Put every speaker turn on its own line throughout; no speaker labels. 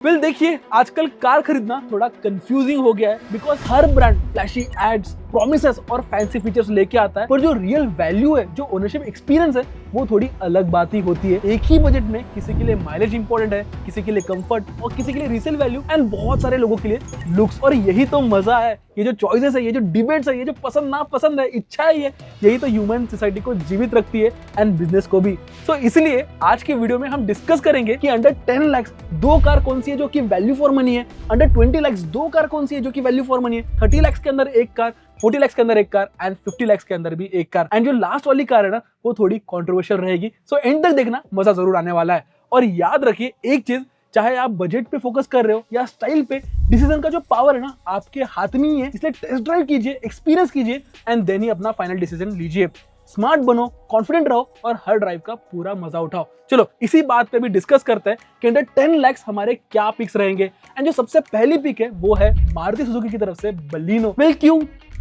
देखिए आजकल कार खरीदना थोड़ा कंफ्यूजिंग हो गया है बिकॉज हर ब्रांड फ्लैशी एड्स, प्रॉमिसेस और फैंसी फीचर्स लेके आता है, पर जो रियल वैल्यू है, जो ओनरशिप एक्सपीरियंस है, वो थोड़ी अलग बात ही होती है। एक ही बजट में किसी के लिए माइलेज इंपॉर्टेंट है, किसी के लिए कंफर्ट और किसी के लिए रीसेल वैल्यू एंड बहुत सारे लोगों के लिए लुक्स। और यही तो मजा है, ये जो चॉइसेस है, ये जो डिबेट्स है, ये जो पसंद ना पसंद है, इच्छा है, यही तो ह्यूमन सोसाइटी को जीवित रखती है एंड बिजनेस को भी। सो इसलिए आज के वीडियो में हम डिस्कस करेंगे कि अंडर 10 लाख दो कार कौन सी है जो कि वैल्यू फॉर मनी है, अंडर 20 लाख दो कार कौन सी है जो कि वैल्यू फॉर मनी है, 30 लाख के अंदर एक कार, 40 लाख के अंदर एक कार एंड 50 लाख के अंदर भी एक कार। एंड जो लास्ट वाली कार है ना, वो थोड़ी कंट्रोवर्शियल रहेगी। सो एंड तक देखना, मजा जरूर आने वाला है। और याद रखिए एक चीज, चाहे आप बजट पे फोकस कर रहे हो या स्टाइल पे, डिसीजन का जो पावर है ना आपके हाथ में ही है। इसलिए टेस्ट ड्राइव कीजिए, एक्सपीरियंस कीजिए एंड देन ही अपना फाइनल डिसीजन लीजिए। स्मार्ट बनो, कॉन्फिडेंट रहो और हर ड्राइव का पूरा मजा उठाओ। चलो इसी बात पे भी डिस्कस करते हैं कि अंडर 10 लाख हमारे क्या पिक्स रहेंगे। एंड जो सबसे पहली पिक है वो है मारुति सुजुकी की तरफ से बलिनो। वेल क्यों?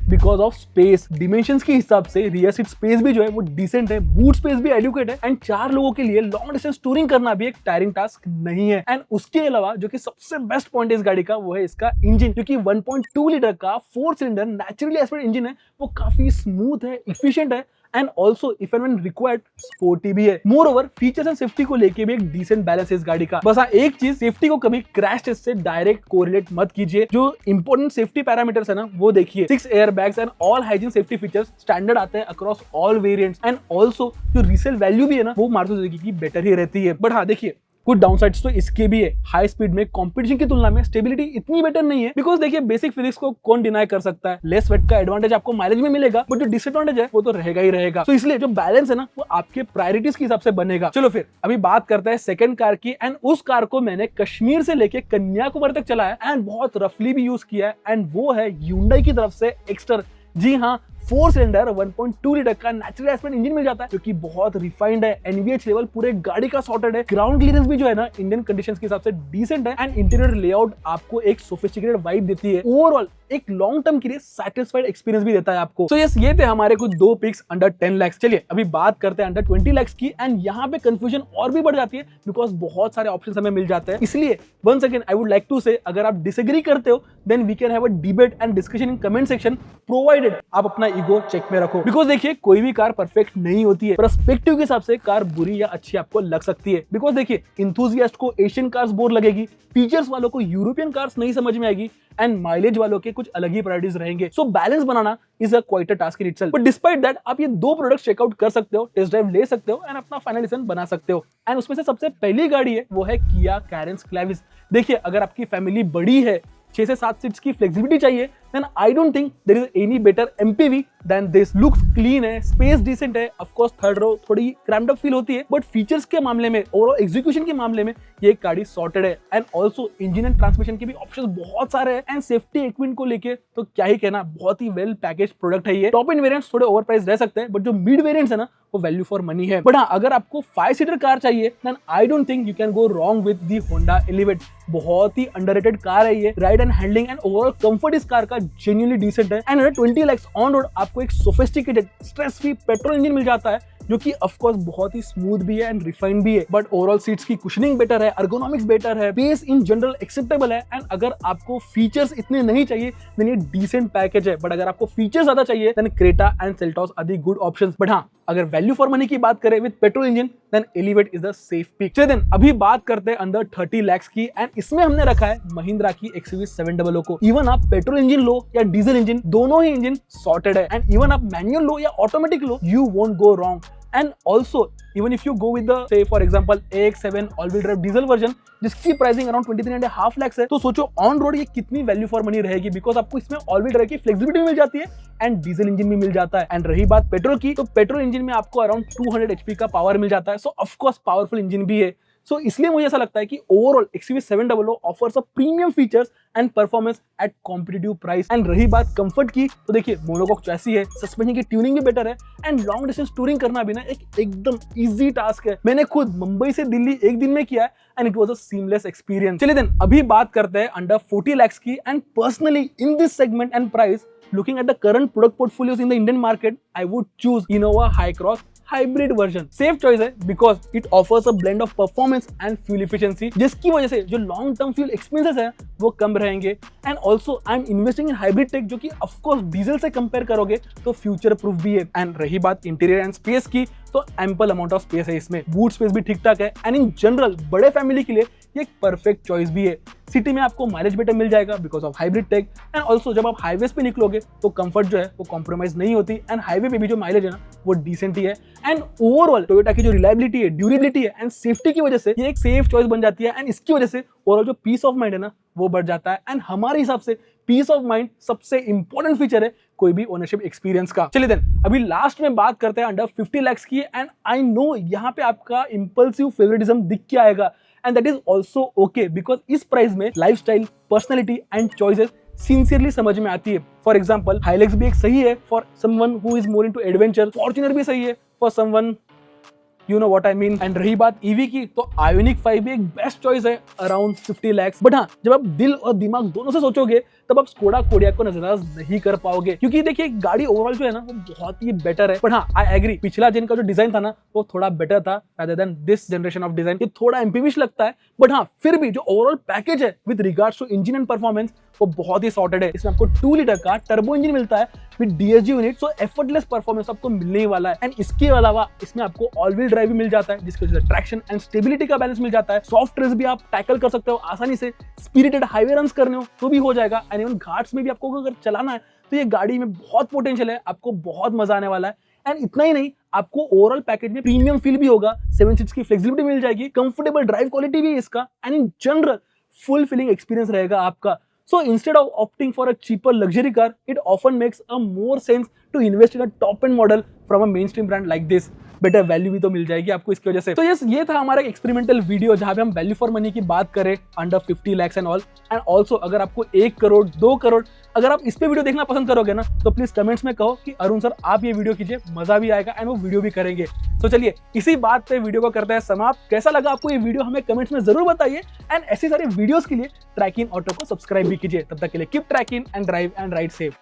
बिकॉज ऑफ स्पेस, डिमेंशंस के हिसाब से रियर सीट स्पेस भी जो है वो डिसेंट है, बूट स्पेस भी एडुकेट है एंड 4 लोगों के लिए लॉन्ग डिस्टेंस टूरिंग करना भी एक टायरिंग टास्क नहीं है। एंड उसके अलावा जो कि सबसे बेस्ट पॉइंट है इस गाड़ी का, वो है इसका इंजन, जो कि 1.2 लीटर का 4 सिलेंडर नेचुरली एस्पिरेटेड इंजन है। वो काफी स्मूथ है, इफिशिएंट है and also if and when required sporty भी है। More over features and safety को लेके भी एक डिसेंट बैलेंस है इस गाड़ी का। बस हाँ एक चीज, सेफ्टी को कभी क्रैश टेस्ट से डायरेक्ट कोरिलेट मत कीजिए। जो इंपॉर्टेंट सेफ्टी पैरामीटर्स है ना वो देखिए, 6 air bags and all hygiene safety features standard आते हैं across all variants. And also जो रीसेल वैल्यू भी है ना, वो मारुति सुजुकी की बेटर ही रहती है। बट हाँ देखिए, कुछ डाउनसाइड्स तो इसके भी है। हाई स्पीड में कंपटीशन की तुलना में स्टेबिलिटी इतनी बेटर नहीं है बिकॉज देखिए बेसिक फिजिक्स को कौन डिनाई कर सकता है। लेस वेट का एडवांटेज आपको माइलेज में मिलेगा, बट जो डिसएडवांटेज है वो तो रहेगा ही रहेगा। तो इसलिए जो बैलेंस है ना, वो आपके प्रायोरिटीज के हिसाब से बनेगा। चलो फिर अभी बात करते हैं सेकंड कार की। एंड उस कार को मैंने कश्मीर से लेके कन्याकुमारी तक चलाया एंड बहुत रफली भी यूज किया है। एंड वो है Hyundai की तरफ से एक्स्टर। जी हाँ, 4 सिलेंडर 1.2 लीटर का नेचुरल एस्पेक्ट इंजन मिल जाता है, जो कि बहुत रिफाइंड है। एनवीएच लेवल पूरे गाड़ी का सॉर्टेड है। ग्राउंड क्लियरेंस भी जो है ना इंडियन कंडीशंस के हिसाब से डिसेंट है एंड इंटीरियर लेआउट आपको एक सोफिस्टिकेटेड वाइब देती है। ओवरऑल एक लॉन्ग टर्म के लिए सैटिस्फाइड एक्सपीरियंस भी देता है आपको। सो यस, ये थे हमारे कुछ दो पिक्स अंडर 10 लाख। चलिए अभी बात करते हैं अंडर 20 लाख की। एंड यहाँ पे कंफ्यूजन और भी बढ़ जाती है बिकॉज बहुत सारे ऑप्शंस हमें मिल जाते हैं। इसलिए once again I would like to say, अगर आप डिसएग्री करते हो then we can have a debate and discussion in comment section, provided आप अपना ईगो चेक में रखो। बिकॉज देखिए कोई भी कार परफेक्ट नहीं होती है। पर्सपेक्टिव के हिसाब से कार बुरी या अच्छी आपको लग सकती है। बिकॉज देखिए इंथुजियास्ट को एशियन कार्स बोर लगेगी, फीचर्स वालों को यूरोपियन कार्स नहीं समझ में आएगी एंड माइलेज वालों के कुछ अलग ही प्रायोरिटीज रहेंगे। So balance banana is a quite a task in itself. But despite that आप ये दो प्रोडक्ट्स चेकआउट कर सकते हो, टेस्ट ड्राइव ले सकते हो एंड अपना फाइनल डिसीजन बना सकते हो। एंड उसमें से सबसे पहली गाड़ी है वो है किया कैरेंस क्लेविस। देखिए अगर आपकी फैमिली बड़ी है, 6 से 7 सीट्स की फ्लेक्सिबिलिटी चाहिए, then I don't think there is any better MPV than this. Looks clean है, स्पेस डिसेंट है, ऑफ कोर्स थर्ड रो थोड़ी क्रैम्ड अप फील होती है, बट फीचर्स के मामले में, ओवरऑल एग्जीक्यूशन के मामले में ये गाड़ी सॉर्टेड है। And also engine and transmission के भी ऑप्शंस बहुत सारे हैं एंड सेफ्टी इक्विपमेंट को लेके तो क्या ही कहना, बहुत ही वेल पैकेज प्रोडक्ट है ये। टॉप एंड वेरिएंट्स थोड़े ओवर प्राइस रह सकते हैं, बट जो मिड वेरिएंट्स है ना वो वैल्यू फॉर मनी है। बट हाँ, अगर आपको 5 सीटर कार चाहिए then I don't think you can go wrong with the Honda Elevate। बहुत ही अंडररेटेड कार है ये। Ride and handling and overall comfort इस कार का जेन्युइनली डिसेंट है। एंड 20 लाख ऑन रोड आपको एक sophisticated stress free petrol engine मिल जाता है, जो कि ऑफ कोर्स बहुत ही स्मूथ भी है एंड रिफाइंड भी है। बट ओवरऑल सीट्स की कुशनिंग बेटर है, एर्गोनॉमिक्स बेटर है, बेस इन जनरल एक्सेप्टेबल है। एंड अगर आपको फीचर्स इतने नहीं चाहिए देन ये डिसेंट पैकेज है। बट अगर आपको फीचर्स ज्यादा चाहिए then Creta and Seltos are the good options. But हाँ, अगर वैल्यू फॉर मनी की बात करें with petrol engine then Elevate is the safe pick. चलिए देन अभी बात करते हैं अंडर 30 लाख की। एंड इसमें हमने रखा है महिंद्रा की XUV 700 को। इवन आप पेट्रोल इंजन लो या डीजल इंजन, दोनों ही इंजन सॉर्टेड है। एंड इवन आप मैनुअल लो या automatic low, you won't go wrong. And also, even if you go with the, say for example, AX7 all-wheel drive diesel version, जिसकी pricing around 23.5 lakh है, तो सोचो on road ये कितनी value for money रहेगी। Because आपको इसमें ऑल व्हील ड्राइव की फ्लेक्सिबिलिटी मिल जाती है एंड डीजल इंजन भी मिल जाता है। एंड रही बात पेट्रोल की, तो पेट्रोल इंजन में आपको अराउंड 200 HP का पावर मिल जाता है। सो ऑफ कोर्स पावरफुल इंजन भी है। सो इसलिए मुझे ऐसा लगता है कि overall XUV 700 offers a premium features and performance at competitive price. And रही बात कंफर्ट की, तो देखिए मोनोकॉक चैसी है, सस्पेंशन की ट्यूनिंग भी बेटर है एंड लॉन्ग डिस्टेंस टूरिंग करना भी ना एकदम इजी टास्क है। मैंने खुद मुंबई से दिल्ली एक दिन में किया है and it was a seamless experience. चलिए देन अभी बात करते हैं अंडर 40 लाख की। And personally in this segment and price, looking at the current product portfolios in the Indian market, I would choose Innova Hycross hybrid version. Safe choice है because it offers a blend of performance and fuel efficiency, जिसकी वजह से जो long term fuel expenses है वो कम रहेंगे। And also I am investing in hybrid tech, जो कि ऑफकोर्स डीजल से कंपेयर करोगे तो फ्यूचर प्रूफ भी है। एंड रही बात इंटीरियर एंड स्पेस की, तो एम्पल अमाउंट ऑफ स्पेस है इसमें, बूट स्पेस भी ठीक ठाक है। एंड इन जनरल बड़े फैमिली के लिए ये एक परफेक्ट चॉइस भी है। सिटी में आपको माइलेज बेटर मिल जाएगा because of hybrid tech. And also जब आप हाईवेज पे निकलोगे तो कंफर्ट जो है वो कॉम्प्रोमाइज नहीं होती, एंड हाईवे पे भी जो माइलेज है ना वो डिसेंट ही है। एंड ओवरऑल टोयोटा की जो रिलायबिलिटी है, ड्यूरेबिलिटी है एंड सेफ्टी की वजह से ये एक सेफ चॉइस बन जाती है। एंड इसकी वजह से ओवरऑल जो पीस ऑफ माइंड है ना वो बढ़ जाता है। एंड हमारे हिसाब से पीस ऑफ माइंड सबसे इंपॉर्टेंट फीचर है कोई भी ओनरशिप एक्सपीरियंस का। चलिए देन अभी लास्ट में बात करते हैं अंडर 50 lakhs की। एंड आई नो यहाँ पे आपका इंपल्सिव फेवरेटिज्म दिख के आएगा, and that is also okay because इस प्राइस में lifestyle, personality and choices sincerely समझ में आती है। फॉर एग्जाम्पल हाइलेक्स भी एक सही है for someone who is more into adventure, Fortuner भी सही है for someone you know what I mean. And रही बात ईवी की, तो आयोनिक 5 भी एक बेस्ट चॉइस है अराउंड 50 lakhs। बट हाँ, जब आप दिल और दिमाग दोनों से सोचोगे तब आप स्कोडा कोडियाक को नजरअंदाज नहीं कर पाओगे, क्योंकि देखिए गाड़ी ओवरऑल जो है ना वो बहुत ही बेटर है। बट हाँ, आई एग्री, पिछला जिनका जो डिजाइन था ना वो थोड़ा बेटर था rather than this generation of design. ये थोड़ा एम्पीविश लगता है, बट हाँ फिर भी जो ओवरऑल पैकेज है with regards to engine and performance वो बहुत ही सॉर्टेड है। इसमें आपको 2 लीटर का टर्बो इंजन मिलता है with DSG unit, so effortless performance आपको मिलने ही वाला है। एंड इसके अलावा इसमें आपको ऑल व्हील ड्राइव भी मिल जाता है, जिसकी वजह से ट्रैक्शन एंड स्टेबिलिटी का बैलेंस मिल जाता है। सॉफ्ट रेस भी आप टैकल कर सकते हो आसानी से, स्पिरिटेड हाईवे रन्स करने हो तो भी हो जाएगा। एंड इवन घाट्स में भी आपको अगर चलाना है तो ये गाड़ी में बहुत पोटेंशियल है, आपको बहुत मजा आने वाला है। एंड इतना ही नहीं, आपको ओवरऑल पैकेज में प्रीमियम फील भी होगा, 7 सीट्स की फ्लेक्सिबिलिटी मिल जाएगी, कंफर्टेबल ड्राइव क्वालिटी भी है इसका, and in general full feeling experience रहेगा आपका। So instead of opting for a cheaper luxury car, it often makes a more sense to invest in a top-end model from a mainstream brand like this. Better value भी तो मिल जाएगी आपको इसकी वजह से। तो यस, ये था हमारा एक्सपेरिमेंटल वीडियो जहां पे हम वैल्यू फॉर मनी की बात करें under 50 lakhs and all. And also अगर आपको 1 करोड़ 2 करोड़ अगर आप इस पे वीडियो देखना पसंद करोगे ना तो प्लीज कमेंट्स में कहो कि अरुण सर आप ये वीडियो कीजिए, मजा भी आएगा एंड वो वीडियो भी करेंगे। तो चलिए इसी बात पे वीडियो को करते हैं समाप्त। कैसा लगा आपको ये वीडियो हमें कमेंट्स में जरूर बताइए, एंड ऐसी सारी वीडियोस के लिए ट्रैक इन ऑटो को सब्सक्राइब भी कीजिए। तब तक के लिए keep trekking and drive and ride safe.